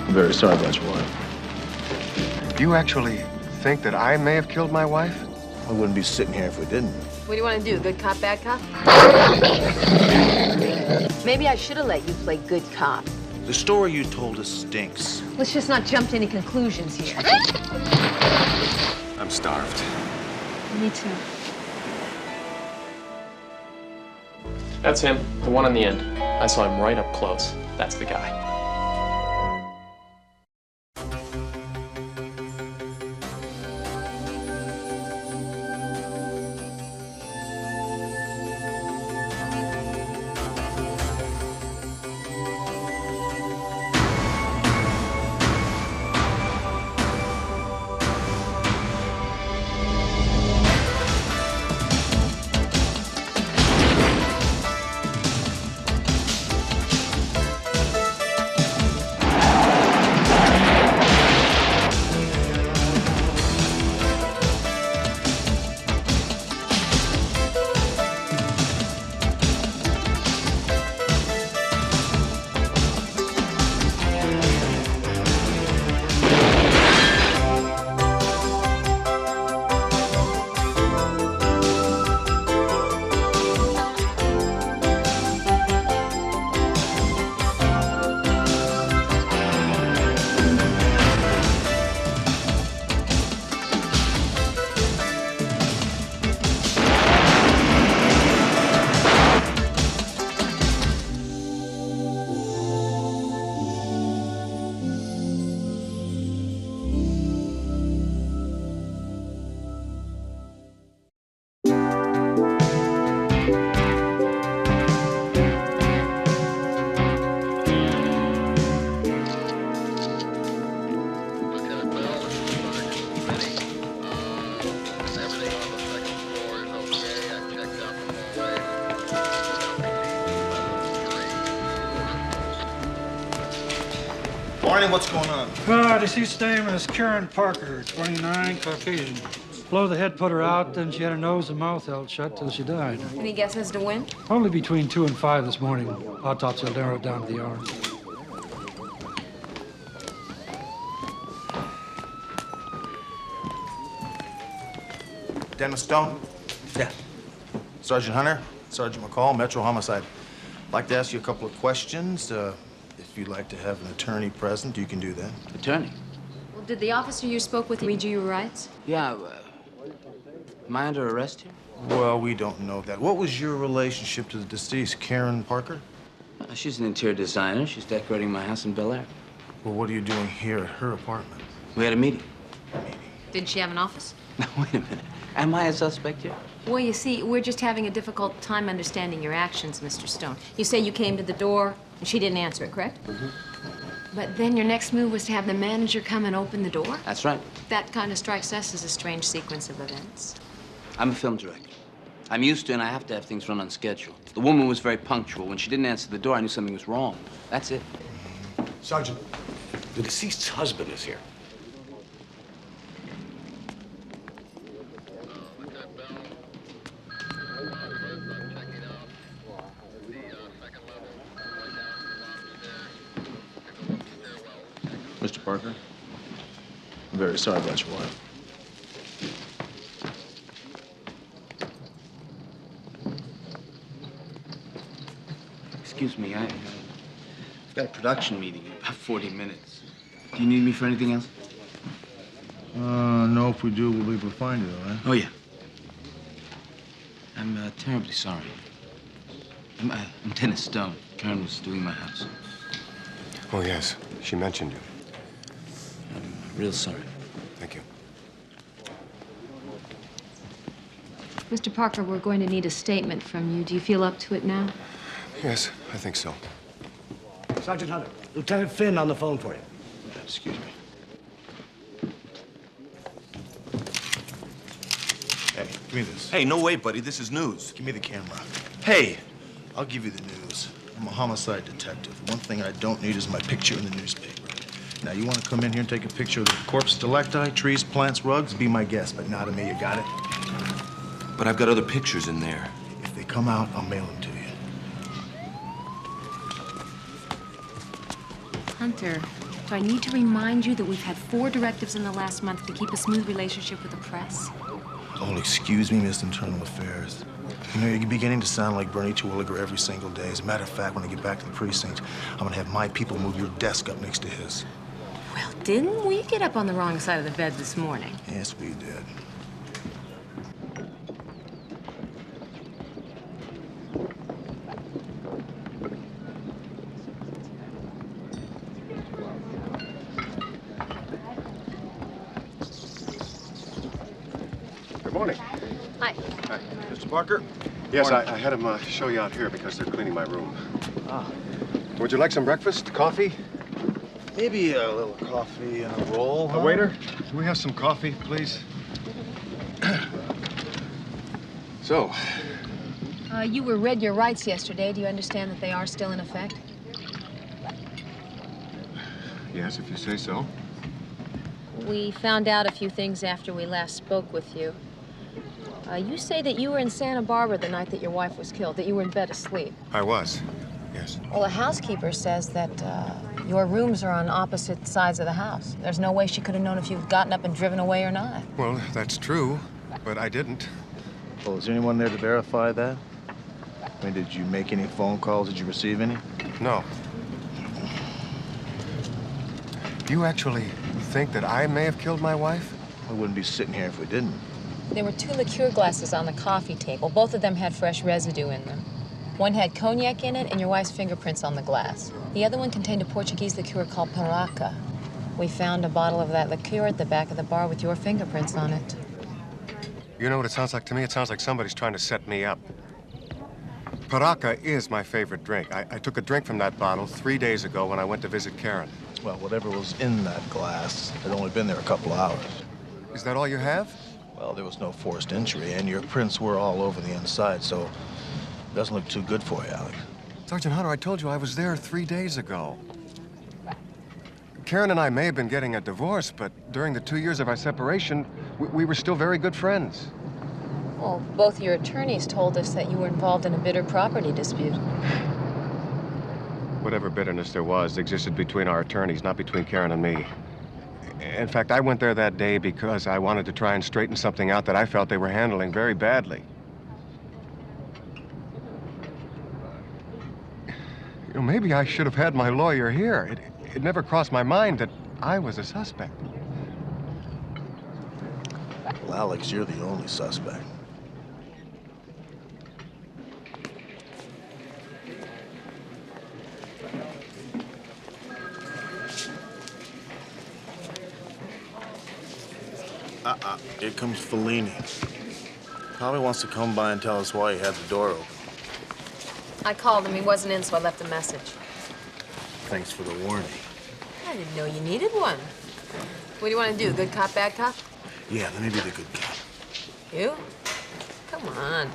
I'm very sorry about your wife. You actually think that I may have killed my wife? I wouldn't be sitting here if we didn't. What do you want to do, good cop, bad cop? Maybe I should have let you play good cop. The story you told us stinks. Let's just not jump to any conclusions here. I'm starved. Me too. That's him, the one on the end. I saw him right up close. That's the guy. Barney, what's going on? Deceased's name is Karen Parker, 29, Caucasian. Blow of the head put her out, then she had her nose and mouth held shut till she died. Any guess as to when? Only between 2 and 5 this morning. Autopsy will narrow it down to the hour. Dennis Stone? Yeah. Sergeant Hunter? Sergeant McCall, Metro Homicide. I'd like to ask you a couple of questions. If you'd like to have an attorney present, you can do that. Attorney? Well, did the officer you spoke with read you your rights? Yeah, am I under arrest here? Well, we don't know that. What was your relationship to the deceased, Karen Parker? She's an interior designer. She's decorating my house in Bel Air. Well, what are you doing here at her apartment? We had a meeting. Did she have an office? Now, wait a minute. Am I a suspect here? Well, you see, we're just having a difficult time understanding your actions, Mr. Stone. You say you came to the door and she didn't answer it, correct? Mm-hmm. But then your next move was to have the manager come and open the door? That's right. That kind of strikes us as a strange sequence of events. I'm a film director. I'm used to and I have to have things run on schedule. The woman was very punctual. When she didn't answer the door, I knew something was wrong. That's it. Sergeant, the deceased's husband is here. Mr. Parker? I'm very sorry about your wife. Excuse me, I've got a production meeting in about 40 minutes. Do you need me for anything else? No, if we do, we'll be able to find you, all right? Oh, yeah. I'm terribly sorry. I'm Dennis Stone. Karen was doing my house. Oh, yes. She mentioned you. I'm real sorry. Thank you. Mr. Parker, we're going to need a statement from you. Do you feel up to it now? Yes, I think so. Sergeant Hunter, Lieutenant Finn on the phone for you. Excuse me. Hey, give me this. Hey, no way, buddy. This is news. Give me the camera. Hey, I'll give you the news. I'm a homicide detective. One thing I don't need is my picture in the newspaper. Now, you want to come in here and take a picture of the corpse, stalactite, trees, plants, rugs? Be my guest, but not of me. You got it? but I've got other pictures in there. If they come out, I'll mail them to you. Hunter, Do I need to remind you that we've had 4 directives in the last month to keep a smooth relationship with the press? Oh, excuse me, Miss Internal Affairs. You know, you're beginning to sound like Bernie Terwilliger every single day. As a matter of fact, when I get back to the precinct, I'm gonna have my people move your desk up next to his. Well, didn't we get up on the wrong side of the bed this morning? Yes, we did. Good morning. Hi. Hi. Mr. Parker? Yes, I had him show you out here because they're cleaning my room. Ah. Would you like some breakfast? Coffee? Maybe a little coffee and a roll, huh? Waiter, can we have some coffee, please? So, You were read your rights yesterday. Do you understand that they are still in effect? yes, if you say so. We found out a few things after we last spoke with you. You say that you were in Santa Barbara the night that your wife was killed, that you were in bed asleep. I was, yes. Well, the housekeeper says that your rooms are on opposite sides of the house. There's no way she could have known if you'd gotten up and driven away or not. Well, that's true, but I didn't. Well, is there anyone there to verify that? I mean, did you make any phone calls? Did you receive any? No. You actually think that I may have killed my wife? We wouldn't be sitting here if we didn't. There were 2 liqueur glasses on the coffee table. Both of them had fresh residue in them. One had cognac in it and your wife's fingerprints on the glass. The other one contained a Portuguese liqueur called Paraca. We found a bottle of that liqueur at the back of the bar with your fingerprints on it. You know what it sounds like to me? It sounds like somebody's trying to set me up. Paraca is my favorite drink. I took a drink from that bottle 3 days ago when I went to visit Karen. Well, whatever was in that glass had only been there a couple hours. Is that all you have? Well, there was no forced entry, and your prints were all over the inside, so it doesn't look too good for you, Alec. Sergeant Hunter, I told you I was there 3 days ago. Karen and I may have been getting a divorce, but during the 2 years of our separation, we were still very good friends. Well, both your attorneys told us that you were involved in a bitter property dispute. Whatever bitterness there was existed between our attorneys, not between Karen and me. In fact, I went there that day because I wanted to try and straighten something out that I felt they were handling very badly. You know, maybe I should have had my lawyer here. It never crossed my mind that I was a suspect. Well, Alex, you're the only suspect. Here comes Fellini. Probably wants to come by and tell us why he had the door open. I called him. He wasn't in, so I left a message. Thanks for the warning. I didn't know you needed one. What do you want to do, good cop, bad cop? Yeah, let me be the good guy. You? Come on.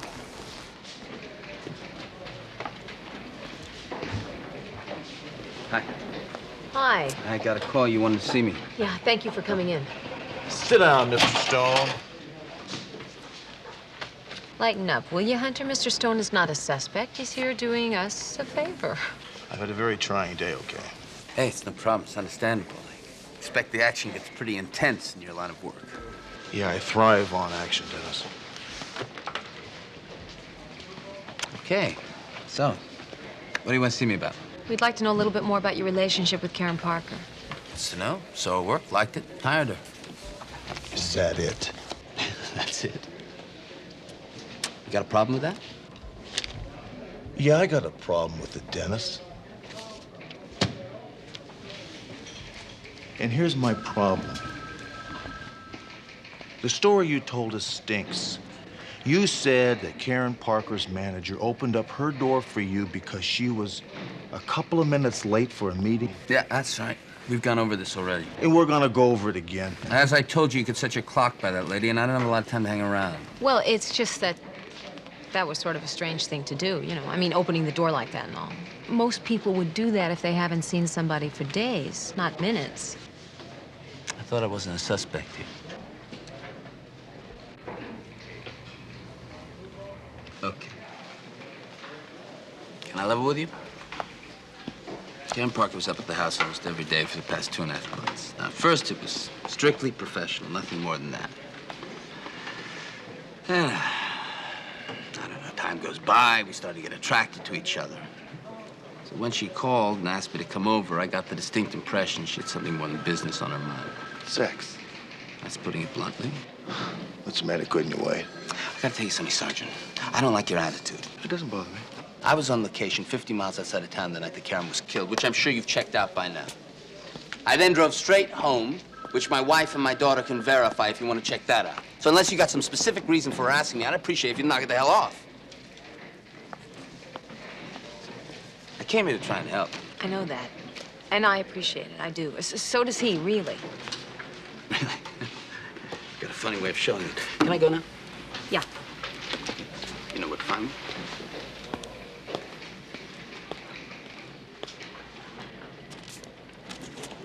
Hi. Hi. I got a call. You wanted to see me. Yeah, thank you for coming in. Sit down, Mr. Stone. Lighten up, will you, Hunter? Mr. Stone is not a suspect. He's here doing us a favor. I've had a very trying day, okay? Hey, it's no problem. It's understandable. I expect the action gets pretty intense in your line of work. Yeah, I thrive on action, Dennis. Okay. So, what do you want to see me about? We'd like to know a little bit more about your relationship with Karen Parker. It's to know. So it worked. Liked it. Hired her. Is that it? That's it. You got a problem with that? Yeah, I got a problem with it, Dennis. And here's my problem. The story you told us stinks. You said that Karen Parker's manager opened up her door for you because she was a couple of minutes late for a meeting. Yeah, that's right. We've gone over this already. And we're gonna go over it again. As I told you, you could set your clock by that lady, and I don't have a lot of time to hang around. Well, it's just that was sort of a strange thing to do, you know. I mean, opening the door like that and all. Most people would do that if they haven't seen somebody for days, not minutes. I thought I wasn't a suspect here. Okay. Can I level with you? Karen Parker was up at the house almost every day for the past 2.5 months. Now, at first, it was strictly professional, nothing more than that. I don't know, time goes by, we start to get attracted to each other. So when she called and asked me to come over, I got the distinct impression she had something more than business on her mind. Sex. That's putting it bluntly. What's the matter? Couldn't you wait? I gotta tell you something, Sergeant. I don't like your attitude. It doesn't bother me. I was on location 50 miles outside of town the night that Karen was killed, which I'm sure you've checked out by now. I then drove straight home, which my wife and my daughter can verify if you want to check that out. So unless you got some specific reason for asking me, I'd appreciate if you knock it the hell off. I came here to try and help. I know that. And I appreciate it. I do. So does he, really. Really? Got a funny way of showing it. Can I go now? Yeah. You know where to find me?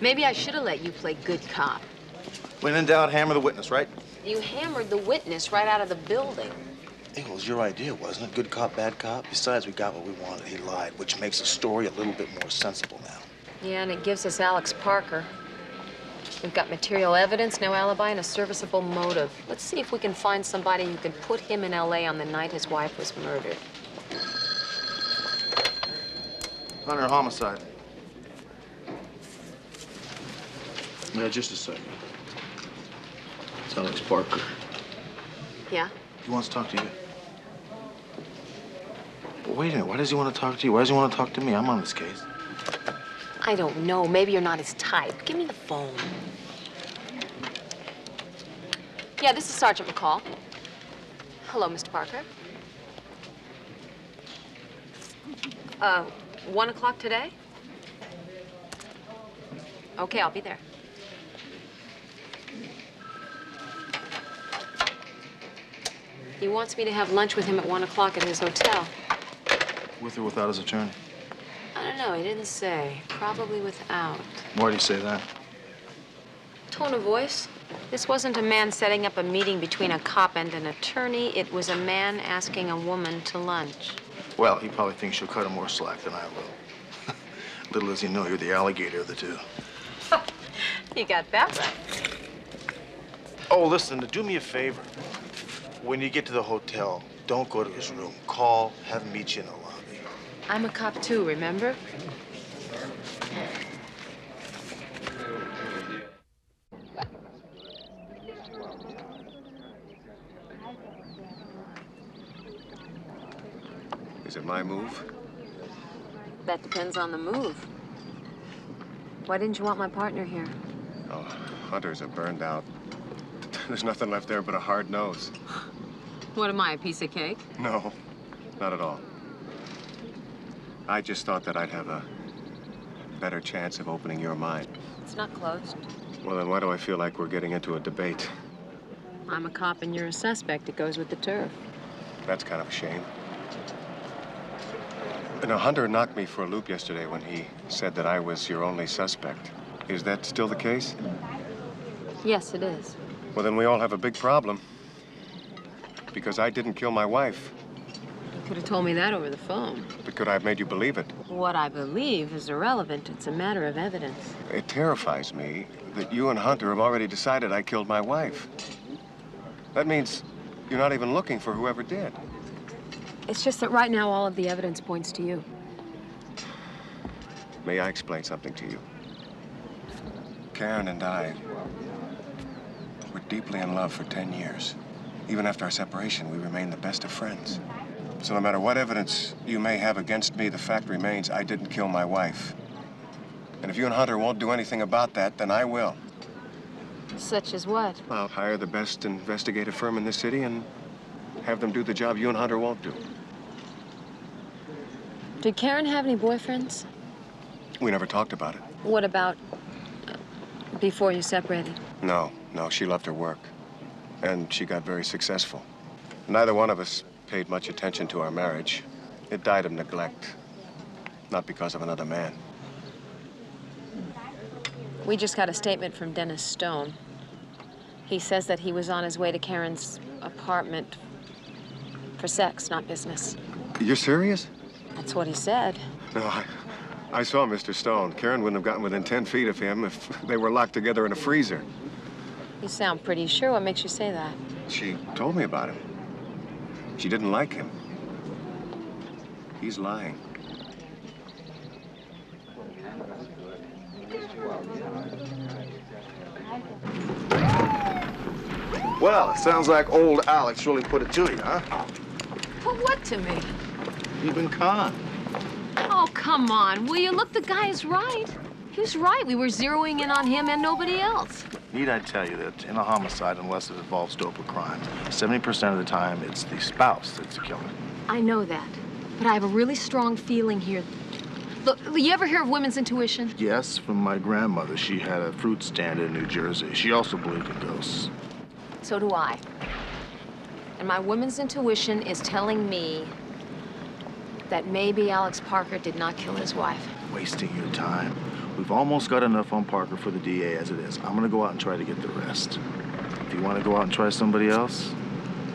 Maybe I should have let you play good cop. When in doubt, hammer the witness, right? You hammered the witness right out of the building. It was your idea, wasn't it? Good cop, bad cop. Besides, we got what we wanted. He lied, which makes the story a little bit more sensible now. Yeah, and it gives us Alex Parker. We've got material evidence, no alibi, and a serviceable motive. Let's see if we can find somebody who can put him in L.A. on the night his wife was murdered. Hunter, homicide. Yeah, just a second. It's Alex Parker. Yeah? He wants to talk to you. But wait a minute, why does he want to talk to you? Why does he want to talk to me? I'm on this case. I don't know. Maybe you're not his type. Give me the phone. Yeah, this is Sergeant McCall. Hello, Mr. Parker. 1 o'clock today? Okay, I'll be there. He wants me to have lunch with him at 1 o'clock at his hotel. With or without his attorney? I don't know, he didn't say. Probably without. Why do you say that? Tone of voice. This wasn't a man setting up a meeting between a cop and an attorney. It was a man asking a woman to lunch. Well, he probably thinks you'll cut him more slack than I will. Little does he know you're the alligator of the two. You got that right. Oh, listen, do me a favor. When you get to the hotel, don't go to his room. Call, have him meet you in the lobby. I'm a cop too, remember? Is it my move? That depends on the move. Why didn't you want my partner here? Oh, hunters are burned out. There's nothing left there but a hard nose. What am I, a piece of cake? No, not at all. I just thought that I'd have a better chance of opening your mind. It's not closed. Well, then why do I feel like we're getting into a debate? I'm a cop and you're a suspect. It goes with the turf. That's kind of a shame. Now, Hunter knocked me for a loop yesterday when he said that I was your only suspect. Is that still the case? Yes, it is. Well, then we all have a big problem. Because I didn't kill my wife. You could have told me that over the phone. But could I have made you believe it? What I believe is irrelevant. It's a matter of evidence. It terrifies me that you and Hunter have already decided I killed my wife. That means you're not even looking for whoever did. It's just that right now all of the evidence points to you. May I explain something to you? Karen and I were deeply in love for 10 years. Even after our separation, we remained the best of friends. So no matter what evidence you may have against me, the fact remains I didn't kill my wife. And if you and Hunter won't do anything about that, then I will. Such as what? I'll hire the best investigative firm in this city and have them do the job you and Hunter won't do. Did Karen have any boyfriends? We never talked about it. What about before you separated? No, she loved her work. And she got very successful. Neither one of us paid much attention to our marriage. It died of neglect, not because of another man. We just got a statement from Dennis Stone. He says that he was on his way to Karen's apartment for sex, not business. You're serious? That's what he said. No, I saw Mr. Stone. Karen wouldn't have gotten within 10 feet of him if they were locked together in a freezer. You sound pretty sure. What makes you say that? She told me about him. She didn't like him. He's lying. Well, it sounds like old Alex really put it to you, huh? Put what to me? You've been conned. Oh, come on, will you? Look, the guy is right. He was right. We were zeroing in on him and nobody else. Need I tell you that in a homicide, unless it involves dope or crime, 70% of the time it's the spouse that's the killer. I know that, but I have a really strong feeling here. Look, you ever hear of women's intuition? Yes, from my grandmother. She had a fruit stand in New Jersey. She also believed in ghosts. So do I. And my women's intuition is telling me that maybe Alex Parker did not kill his wife. Wasting your time. We've almost got enough on Parker for the DA as it is. I'm gonna go out and try to get the rest. If you want to go out and try somebody else,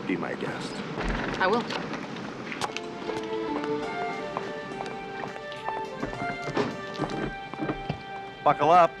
be my guest. I will. Buckle up.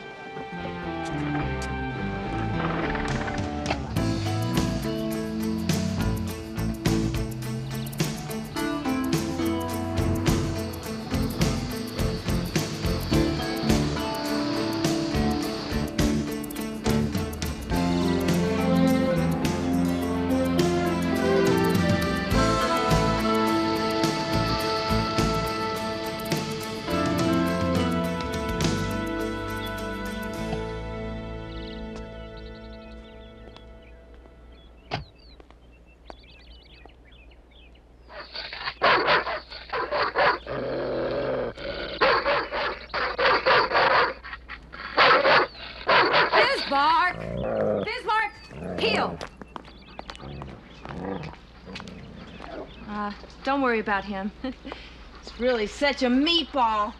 Don't worry about him. It's really such a meatball.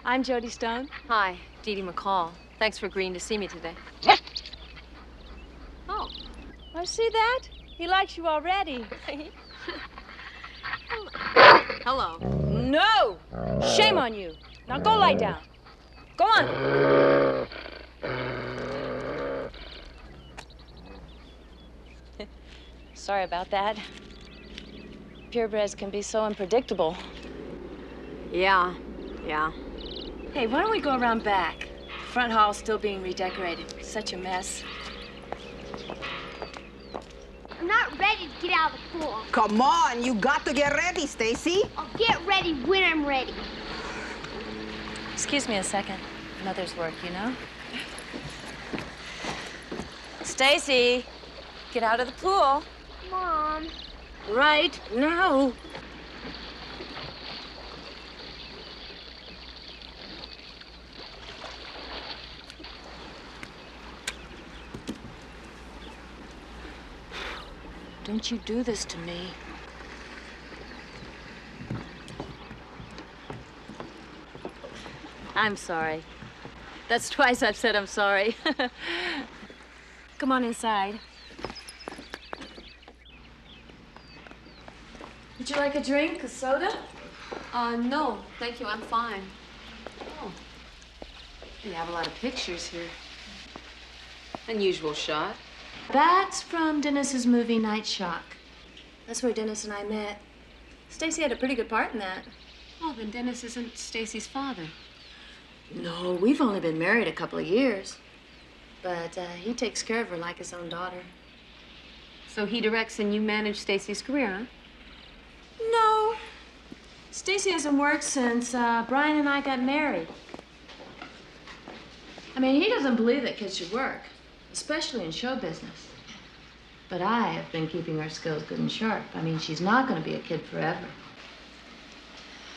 I'm Jody Stone. Hi, Dee Dee McCall. Thanks for agreeing to see me today. Oh. I see that. He likes you already. Hello. No! Shame on you. Now go lie down. Go on. Sorry about that. Purebreds can be so unpredictable. Yeah. Hey, why don't we go around back? Front hall's still being redecorated. Such a mess. I'm not ready to get out of the pool. Come on, you got to get ready, Stacy. I'll get ready when I'm ready. Excuse me a second. Mother's work, you know? Stacy, get out of the pool. Mom. Right now. Don't you do this to me. I'm sorry. That's twice I've said I'm sorry. Come on inside. Would you like a drink, a soda? No, thank you. I'm fine. Oh. You have a lot of pictures here. Unusual shot. That's from Dennis's movie Night Shock. That's where Dennis and I met. Stacy had a pretty good part in that. Oh, then Dennis isn't Stacy's father. No, we've only been married a couple of years. But he takes care of her like his own daughter. So he directs and you manage Stacy's career, huh? No. Stacy hasn't worked since Brian and I got married. I mean, he doesn't believe that kids should work, especially in show business. But I have been keeping her skills good and sharp. I mean, she's not going to be a kid forever.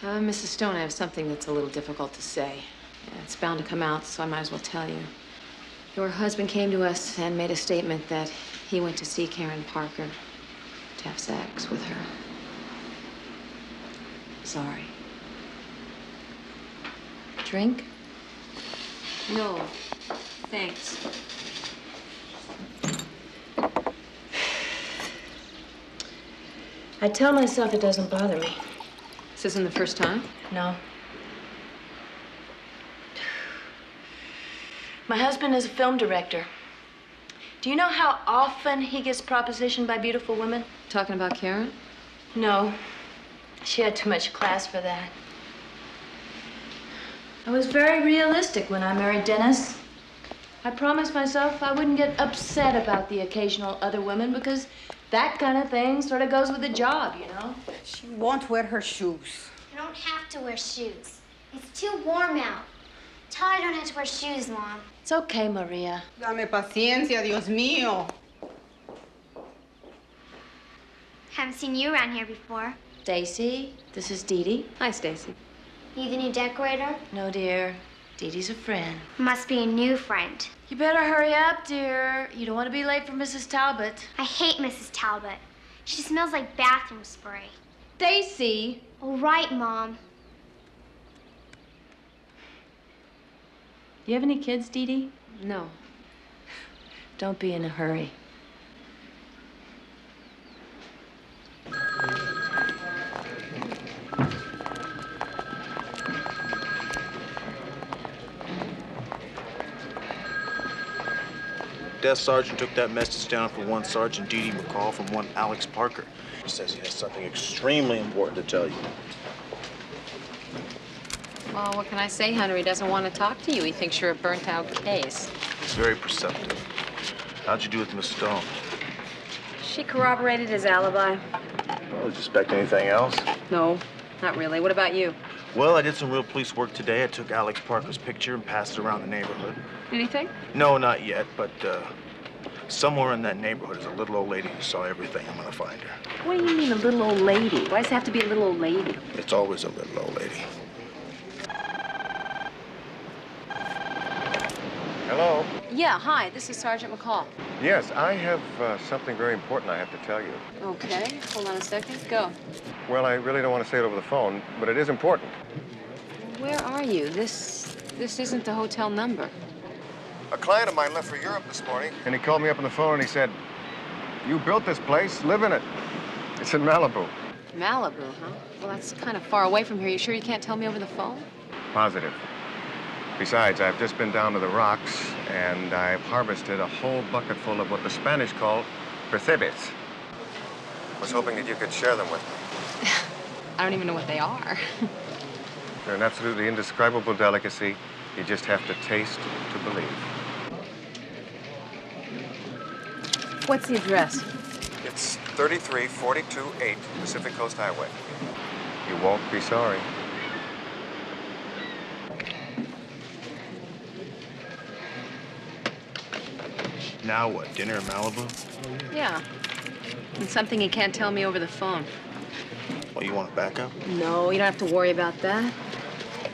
Mrs. Stone, I have something that's a little difficult to say. It's bound to come out, so I might as well tell you. Your husband came to us and made a statement that he went to see Karen Parker to have sex with her. Sorry. Drink? No, thanks. I tell myself it doesn't bother me. This isn't the first time? No. My husband is a film director. Do you know how often he gets propositioned by beautiful women? Talking about Karen? No. She had too much class for that. I was very realistic when I married Dennis. I promised myself I wouldn't get upset about the occasional other woman because that kind of thing sort of goes with the job, you know? She won't wear her shoes. I don't have to wear shoes. It's too warm out. Tell her I don't have to wear shoes, Mom. It's okay, Maria. Dame paciencia, Dios mío. Haven't seen you around here before. Stacy, this is Dee Dee. Hi, Stacy. You the new decorator? No, dear. Dee Dee's a friend. Must be a new friend. You better hurry up, dear. You don't want to be late for Mrs. Talbot. I hate Mrs. Talbot. She smells like bathroom spray. Stacy. All right, Mom. You have any kids, Dee Dee? No. Don't be in a hurry. Desk sergeant took that message down for one Sergeant Dee Dee McCall from one Alex Parker. He says he has something extremely important to tell you. Well, what can I say, Hunter? He doesn't want to talk to you. He thinks you're a burnt-out case. He's very perceptive. How'd you do with Miss Stone? She corroborated his alibi. Well, did you expect anything else? No, not really. What about you? Well, I did some real police work today. I took Alex Parker's picture and passed it around the neighborhood. Anything? No, not yet, but somewhere in that neighborhood is a little old lady who saw everything. I'm gonna find her. What do you mean, a little old lady? Why does it have to be a little old lady? It's always a little old lady. Hello? Yeah, hi. This is Sergeant McCall. Yes, I have something very important I have to tell you. Okay, hold on a second. Go. Well, I really don't want to say it over the phone, but it is important. Where are you? This isn't the hotel number. A client of mine left for Europe this morning, and he called me up on the phone and he said, "You built this place, live in it." It's in Malibu. Malibu, huh? Well, that's kind of far away from here. You sure you can't tell me over the phone? Positive. Besides, I've just been down to the rocks, and I've harvested a whole bucket full of what the Spanish call percebes. Was hoping that you could share them with me. I don't even know what they are. They're an absolutely indescribable delicacy. You just have to taste to believe. What's the address? It's 33428 Pacific Coast Highway. You won't be sorry. Now what, dinner in Malibu? Yeah. And something you can't tell me over the phone. Well, you want to back up? No, you don't have to worry about that.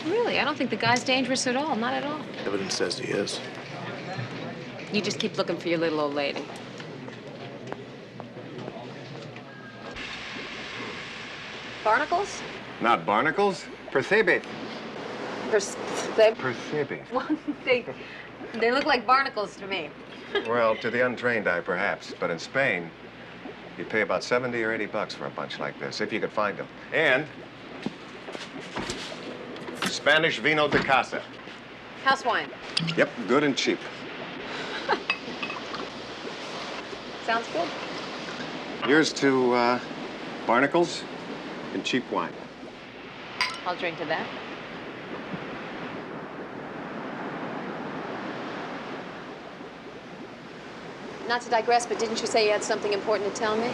Really, I don't think the guy's dangerous at all. Not at all. Evidence says he is. You just keep looking for your little old lady. Barnacles? Not barnacles, percebes. They Percebes. they look like barnacles to me. Well, to the untrained eye, perhaps. But in Spain, you'd pay about 70 or 80 bucks for a bunch like this, if you could find them. And Spanish vino de casa. House wine. Yep, good and cheap. Sounds good. Here's to barnacles and cheap wine. I'll drink to that. Not to digress, but didn't you say you had something important to tell me?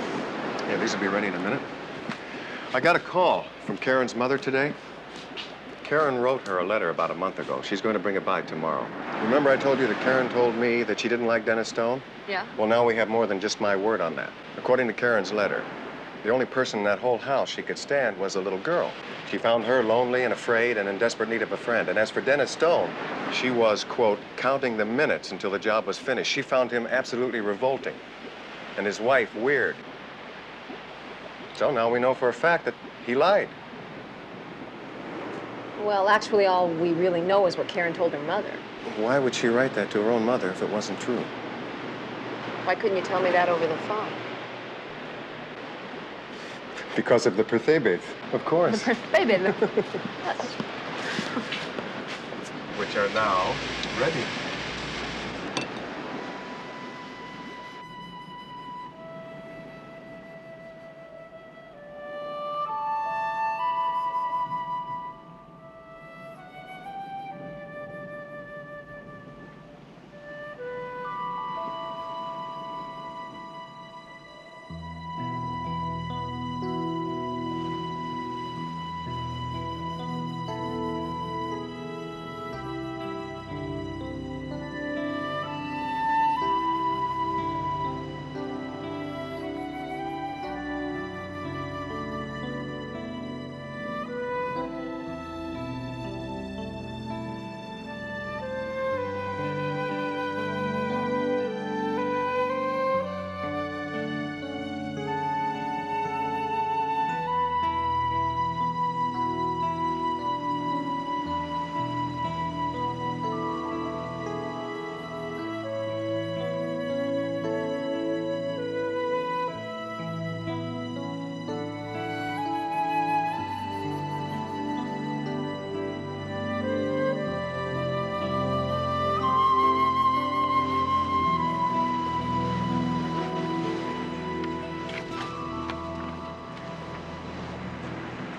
Yeah, these will be ready in a minute. I got a call from Karen's mother today. Karen wrote her a letter about a month ago. She's going to bring it by tomorrow. Remember I told you that Karen told me that she didn't like Dennis Stone? Yeah. Well, now we have more than just my word on that. According to Karen's letter, the only person in that whole house she could stand was a little girl. She found her lonely and afraid and in desperate need of a friend. And as for Dennis Stone, she was, quote, counting the minutes until the job was finished. She found him absolutely revolting and his wife weird. So now we know for a fact that he lied. Well, actually, all we really know is what Karen told her mother. Why would she write that to her own mother if it wasn't true? Why couldn't you tell me that over the phone? Because of the birthday, of course. The birthday. Which are now ready.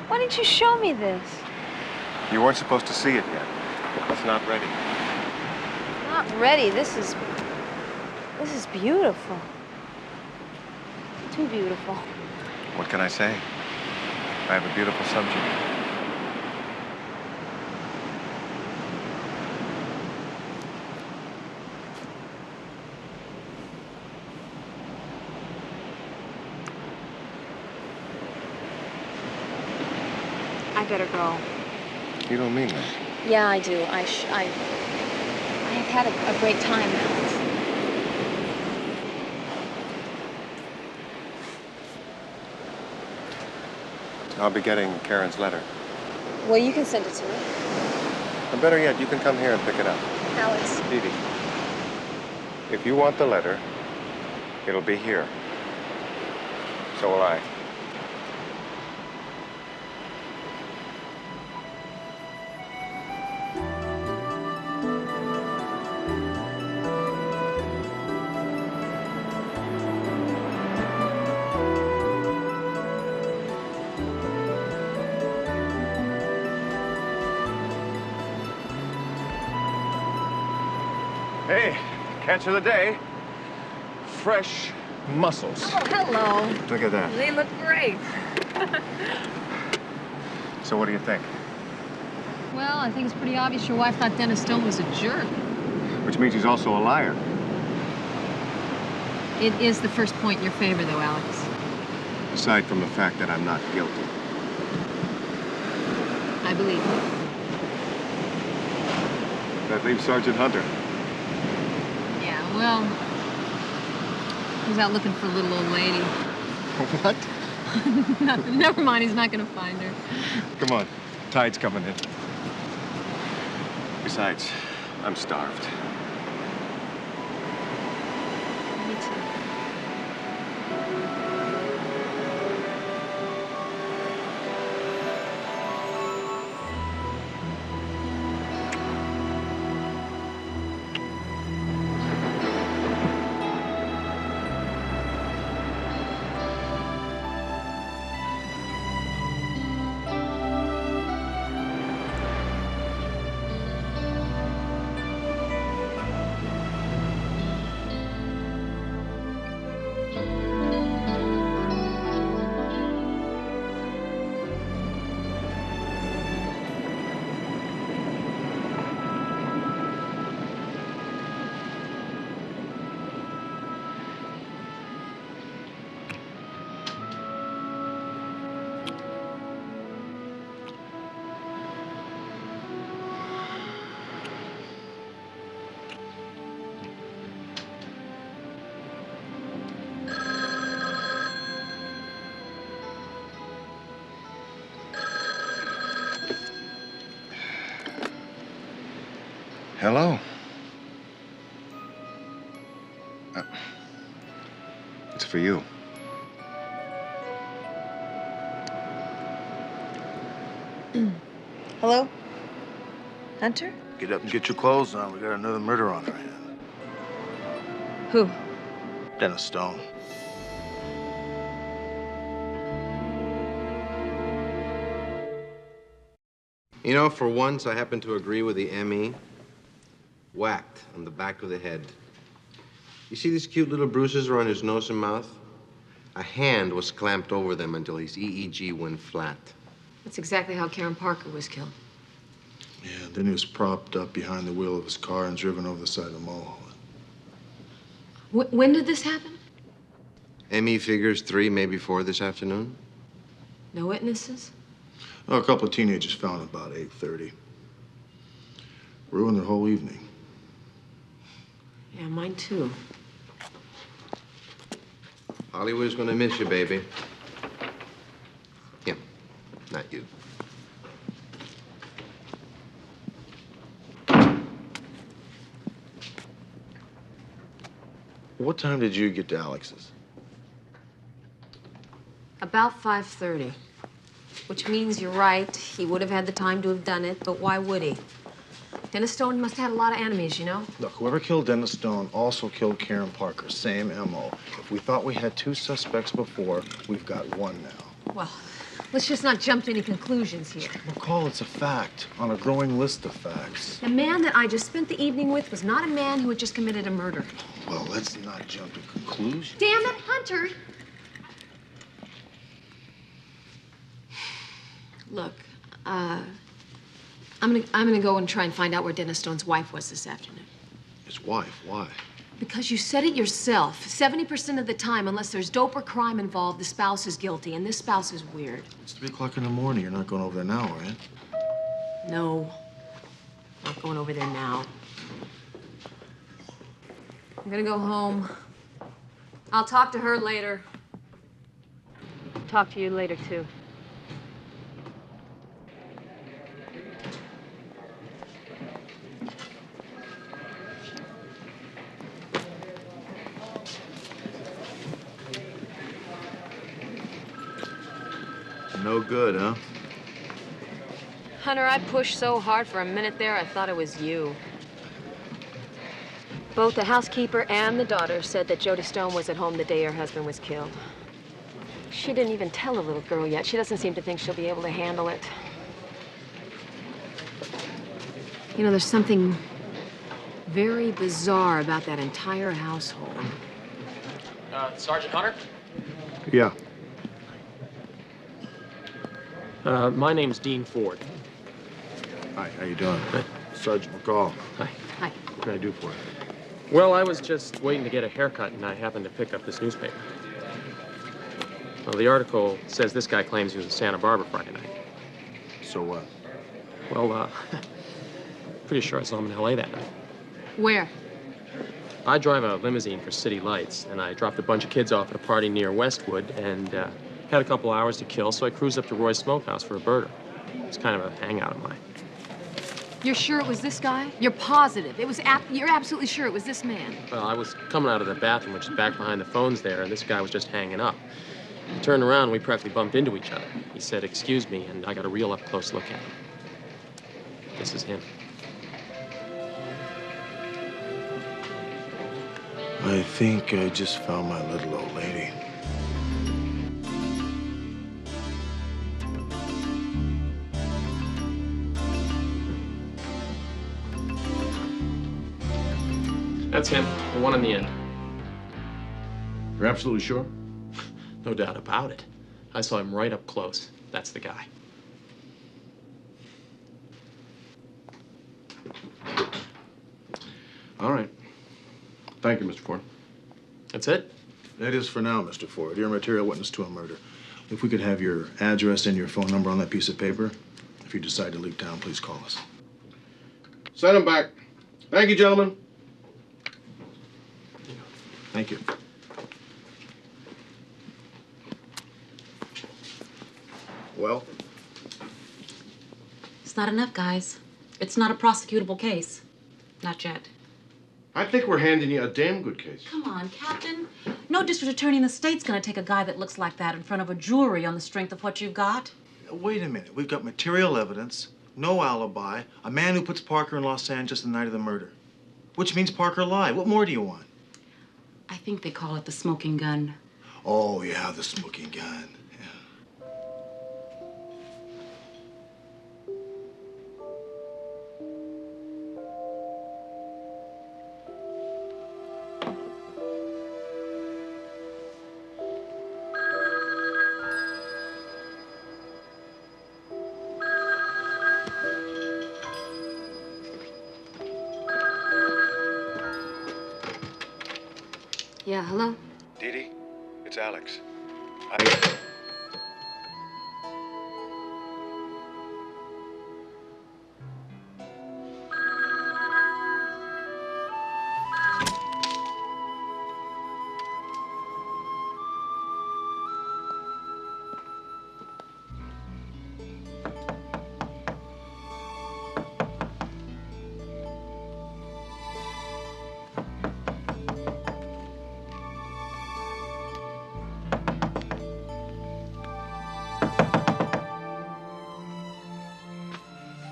Why didn't you show me this? You weren't supposed to see it yet. It's not ready. Not ready. This is beautiful. Too beautiful. What can I say? I have a beautiful subject. I better go. You don't mean that. Yeah, I do. I have had a great time, Alex. I'll be getting Karen's letter. Well, you can send it to me. Or better yet, you can come here and pick it up. Alex. Dee Dee, if you want the letter, it'll be here. So will I. Hey, catch of the day. Fresh mussels. Oh, hello. Look at that. They look great. So what do you think? Well, I think it's pretty obvious your wife thought Dennis Stone was a jerk. Which means he's also a liar. It is the first point in your favor, though, Alex. Aside from the fact that I'm not guilty. I believe you. That leaves Sergeant Hunter. Yeah, well, he's out looking for a little old lady. What? Nothing. Never mind, he's not going to find her. Come on. Tide's coming in. Besides, I'm starved. Me too. Hello. It's for you. Hello? Hunter? Get up and get your clothes on. We got another murder on our hands. Who? Dennis Stone. You know, for once, I happen to agree with the ME. Whacked on the back of the head. You see these cute little bruises around his nose and mouth? A hand was clamped over them until his EEG went flat. That's exactly how Karen Parker was killed. Yeah, then he was propped up behind the wheel of his car and driven over the side of the Mulholland. When did this happen? ME figures 3, maybe 4 this afternoon. No witnesses? Oh, a couple of teenagers found it about 8:30. Ruined their whole evening. Yeah, mine too. Hollywood's gonna miss you, baby. Him, not you. What time did you get to Alex's? About 5:30. Which means you're right. He would have had the time to have done it, but why would he? Dennis Stone must have had a lot of enemies, you know? Look, whoever killed Dennis Stone also killed Karen Parker. Same MO. If we thought we had 2 suspects before, we've got 1 now. Well, let's just not jump to any conclusions here. McCall, it's a fact on a growing list of facts. The man that I just spent the evening with was not a man who had just committed a murder. Well, let's not jump to conclusions. Damn it, Hunter! Look, I'm gonna go and try and find out where Dennis Stone's wife was this afternoon. His wife? Why? Because you said it yourself. 70% of the time, unless there's dope or crime involved, the spouse is guilty, and this spouse is weird. It's 3 o'clock in the morning. You're not going over there now, are you? No, not going over there now. I'm gonna go home. I'll talk to her later. Talk to you later, too. No good, huh? Hunter, I pushed so hard for a minute there, I thought it was you. Both the housekeeper and the daughter said that Jody Stone was at home the day her husband was killed. She didn't even tell the little girl yet. She doesn't seem to think she'll be able to handle it. You know, there's something very bizarre about that entire household. Sergeant Hunter? Yeah. My name's Dean Ford. Hi, how you doing? Hi. Sergeant McCall. Hi. Hi. What can I do for you? Well, I was just waiting to get a haircut, and I happened to pick up this newspaper. Well, the article says this guy claims he was in Santa Barbara Friday night. So what? Well, pretty sure I saw him in L.A. that night. Where? I drive a limousine for City Lights, and I dropped a bunch of kids off at a party near Westwood, and had a couple hours to kill, so I cruised up to Roy's Smokehouse for a burger. It's kind of a hangout of mine. You're sure it was this guy? You're positive? You're absolutely sure it was this man? Well, I was coming out of the bathroom, which is back behind the phones there, and this guy was just hanging up. He turned around, and we practically bumped into each other. He said, "Excuse me," and I got a real up-close look at him. This is him. I think I just found my little old lady. That's him, the one in the end. You're absolutely sure? No doubt about it. I saw him right up close. That's the guy. All right. Thank you, Mr. Ford. That's it? That is for now, Mr. Ford. You're a material witness to a murder. If we could have your address and your phone number on that piece of paper, if you decide to leave town, please call us. Send him back. Thank you, gentlemen. Thank you. Well? It's not enough, guys. It's not a prosecutable case. Not yet. I think we're handing you a damn good case. Come on, Captain. No district attorney in the state's gonna take a guy that looks like that in front of a jury on the strength of what you've got. Wait a minute. We've got material evidence, no alibi, a man who puts Parker in Los Angeles the night of the murder. Which means Parker lied. What more do you want? I think they call it the smoking gun. Oh, yeah, the smoking gun. Yeah, hello? Dee Dee, it's Alex.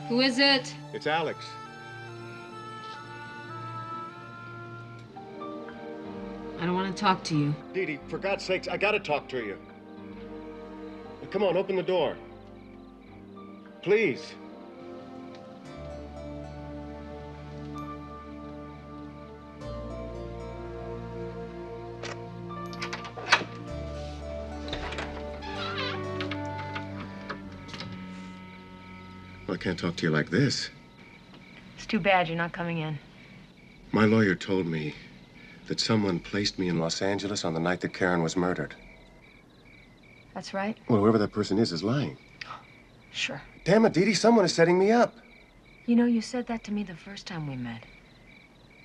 Who is it? It's Alex. I don't want to talk to you. Dee Dee, for God's sakes, I gotta talk to you. Come on, open the door. Please. Well, I can't talk to you like this. It's too bad you're not coming in. My lawyer told me that someone placed me in Los Angeles on the night that Karen was murdered. That's right? Well, whoever that person is lying. Sure. Damn it, Dee Dee, someone is setting me up. You know, you said that to me the first time we met.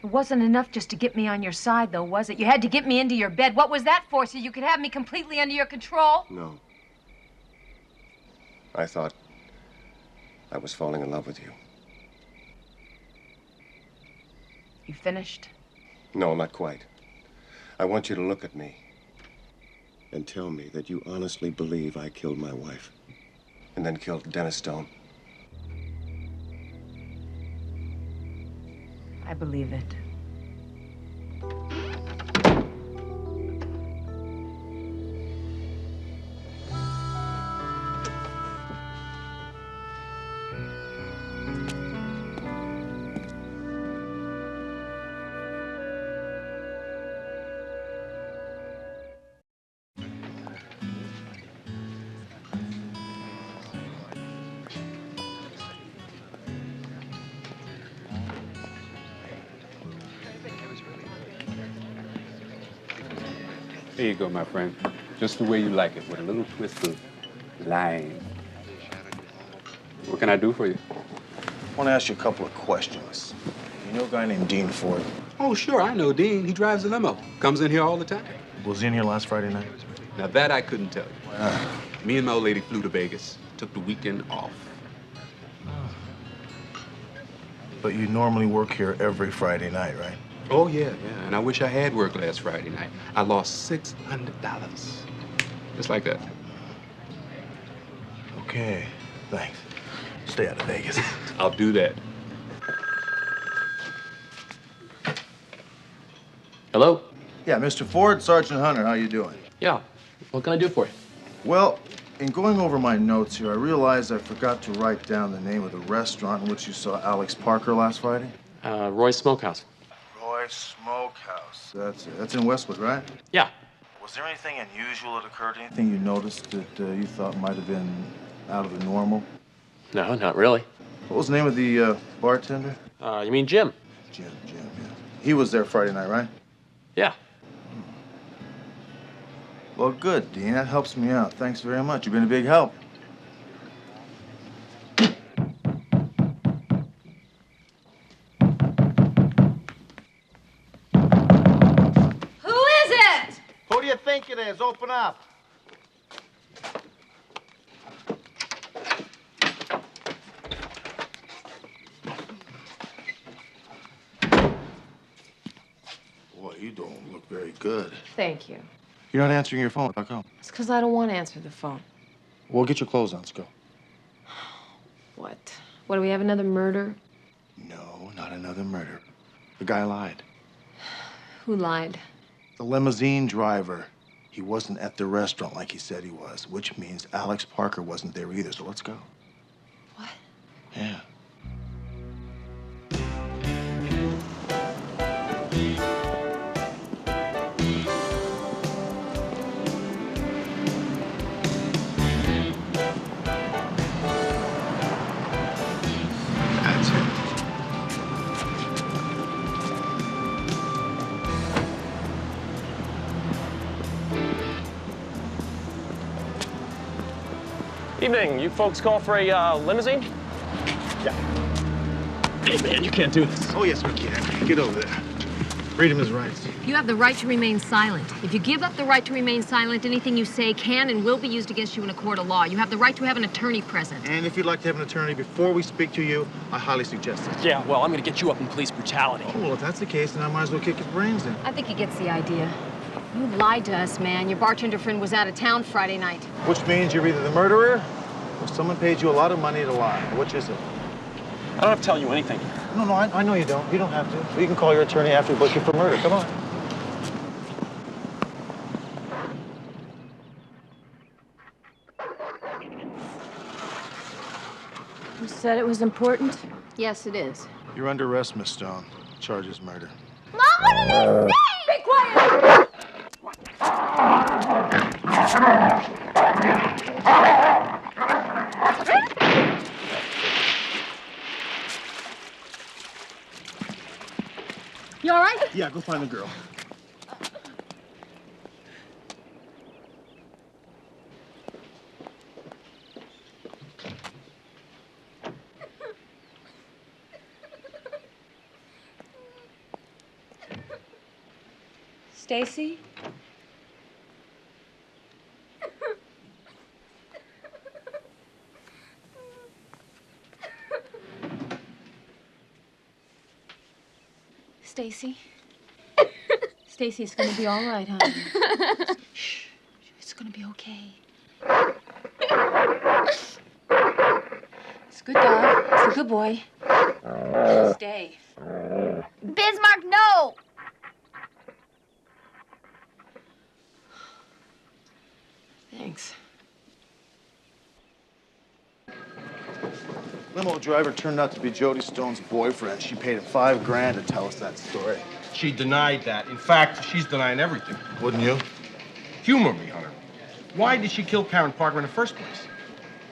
It wasn't enough just to get me on your side, though, was it? You had to get me into your bed. What was that for, so you could have me completely under your control? No. I thought I was falling in love with you. You finished? No, not quite. I want you to look at me and tell me that you honestly believe I killed my wife and then killed Dennis Stone. I believe it. There you go, my friend. Just the way you like it, with a little twist of lime. What can I do for you? I want to ask you a couple of questions. You know a guy named Dean Ford? Oh, sure, I know Dean. He drives a limo. Comes in here all the time. Was he in here last Friday night? Now, that I couldn't tell you. Me and my old lady flew to Vegas. Took the weekend off. But you normally work here every Friday night, right? Oh, yeah. And I wish I had worked last Friday night. I lost $600. Just like that. Okay, thanks. Stay out of Vegas. I'll do that. Hello? Yeah, Mr. Ford, Sergeant Hunter, how you doing? Yeah. What can I do for you? Well, in going over my notes here, I realized I forgot to write down the name of the restaurant in which you saw Alex Parker last Friday. Roy's Smokehouse. Roy's Smokehouse. That's it. That's in Westwood, right? Yeah. Was there anything unusual that occurred? Anything you noticed that you thought might have been out of the normal? No, not really. What was the name of the bartender? You mean Jim? Jim, yeah. He was there Friday night, right? Yeah. Well, good, Dean. That helps me out. Thanks very much. You've been a big help. Who is it? Who do you think it is? Open up. Boy, you don't look very good. Thank you. You're not answering your phone. How come? It's because I don't want to answer the phone. Well, get your clothes on. Let's go. What? What, do we have another murder? No, not another murder. The guy lied. Who lied? The limousine driver. He wasn't at the restaurant like he said he was, which means Alex Parker wasn't there either, so let's go. What? Yeah. That's it. Evening. You folks call for a limousine? Yeah. Hey, man, you can't do this. Oh, yes, we can. Get over there. Freedom is rights. You have the right to remain silent. If you give up the right to remain silent, anything you say can and will be used against you in a court of law. You have the right to have an attorney present. And if you'd like to have an attorney before we speak to you, I highly suggest it. Yeah, well, I'm gonna get you up in police brutality. Oh, well, if that's the case, then I might as well kick his brains in. I think he gets the idea. You lied to us, man. Your bartender friend was out of town Friday night. Which means you're either the murderer or someone paid you a lot of money to lie. Which is it? I don't have to tell you anything. No, I know you don't. You don't have to. You can call your attorney after we book you for murder. Come on. You said it was important? Yes, it is. You're under arrest, Miss Stone. Charges murder. Mom, what did you say? Be quiet! You all right? Yeah, go find the girl. Stacy? Stacy? Stacy, it's gonna be all right, honey. Shh. It's gonna be okay. It's a good dog. It's a good boy. Stay. Bismarck, no! Thanks. Limo driver turned out to be Jody Stone's boyfriend. She paid him $5 grand to tell us that story. She denied that. In fact, she's denying everything. Wouldn't you? Humor me, Hunter. Why did she kill Karen Parker in the first place?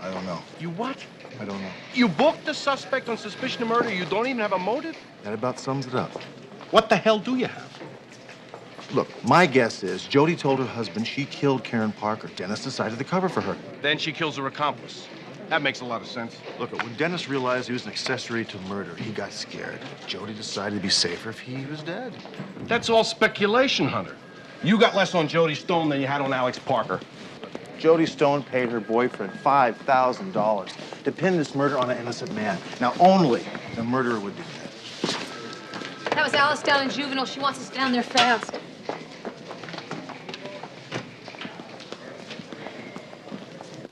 I don't know. You what? I don't know. You booked the suspect on suspicion of murder. You don't even have a motive? That about sums it up. What the hell do you have? Look, my guess is Jody told her husband she killed Karen Parker. Dennis decided to cover for her. Then she kills her accomplice. That makes a lot of sense. Look, when Dennis realized he was an accessory to murder, he got scared. Jody decided it'd be safer if he was dead. That's all speculation, Hunter. You got less on Jody Stone than you had on Alex Parker. Jody Stone paid her boyfriend $5,000 to pin this murder on an innocent man. Now, only the murderer would do that. That was Alice down in juvenile. She wants us down there fast.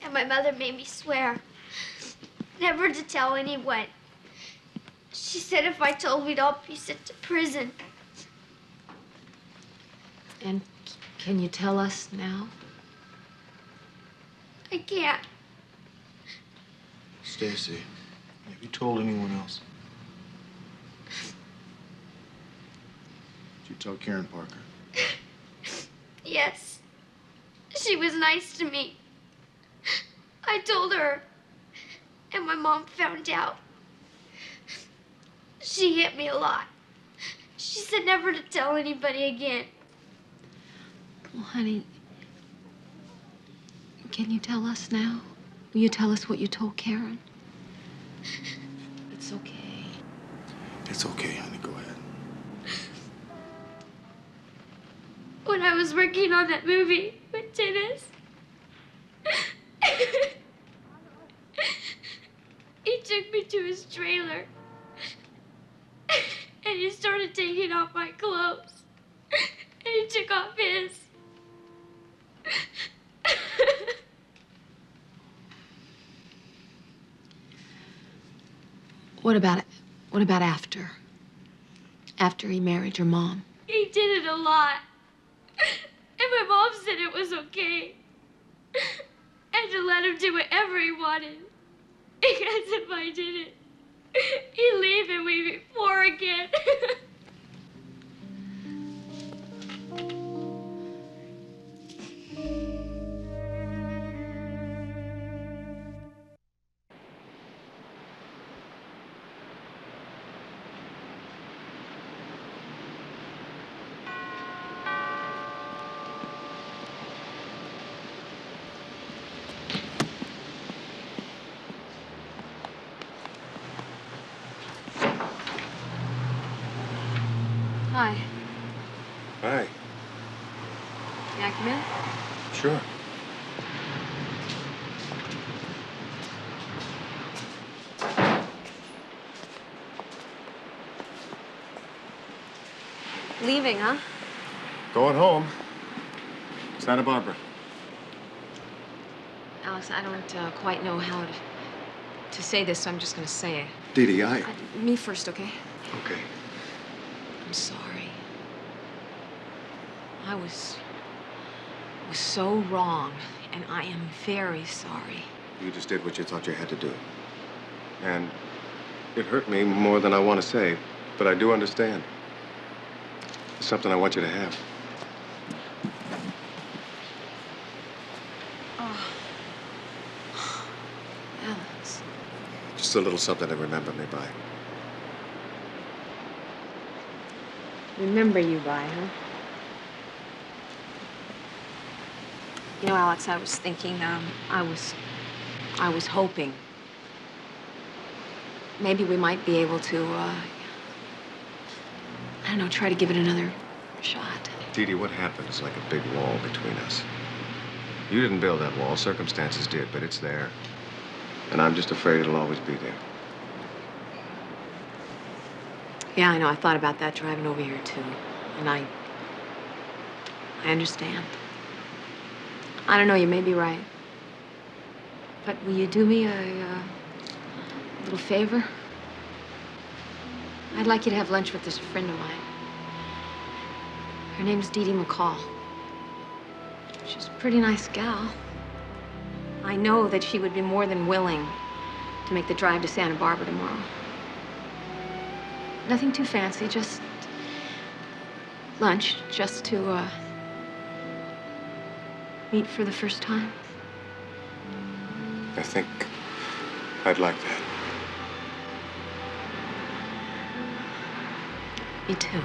And my mother made me swear never to tell anyone. She said if I told, we'd all be sent to prison. And can you tell us now? I can't. Stacy, have you told anyone else? Did you tell Karen Parker? Yes. She was nice to me. I told her. And my mom found out. She hit me a lot. She said never to tell anybody again. Well, honey, can you tell us now? Will you tell us what you told Karen? It's okay. It's okay, honey. Go ahead. When I was working on that movie with Dennis, he took me to his trailer and he started taking off my clothes and he took off his. What about it? What about after? After he married your mom? He did it a lot. And my mom said it was okay. And to let him do whatever he wanted. Because if I did it, he'd leave and we'd be poor again. Hi. Hi. May I come in? Sure. Leaving, huh? Going home. Santa Barbara. Alex, I don't quite know how to say this, so I'm just gonna say it. Dee Dee, Me first, okay? Okay. I'm sorry. I was so wrong, and I am very sorry. You just did what you thought you had to do. And it hurt me more than I want to say, but I do understand. It's something I want you to have. Oh. Alex. Just a little something to remember me by. Remember you by, huh? You know, Alex, I was thinking, I was hoping maybe we might be able to, I don't know, try to give it another shot. Dee Dee, what happened is like a big wall between us. You didn't build that wall, circumstances did, but it's there. And I'm just afraid it'll always be there. Yeah, I know. I thought about that driving over here, too. And I understand. I don't know, you may be right. But will you do me a little favor? I'd like you to have lunch with this friend of mine. Her name's McCall. She's a pretty nice gal. I know that she would be more than willing to make the drive to Santa Barbara tomorrow. Nothing too fancy, just lunch, just to meet for the first time. I think I'd like that. Me too.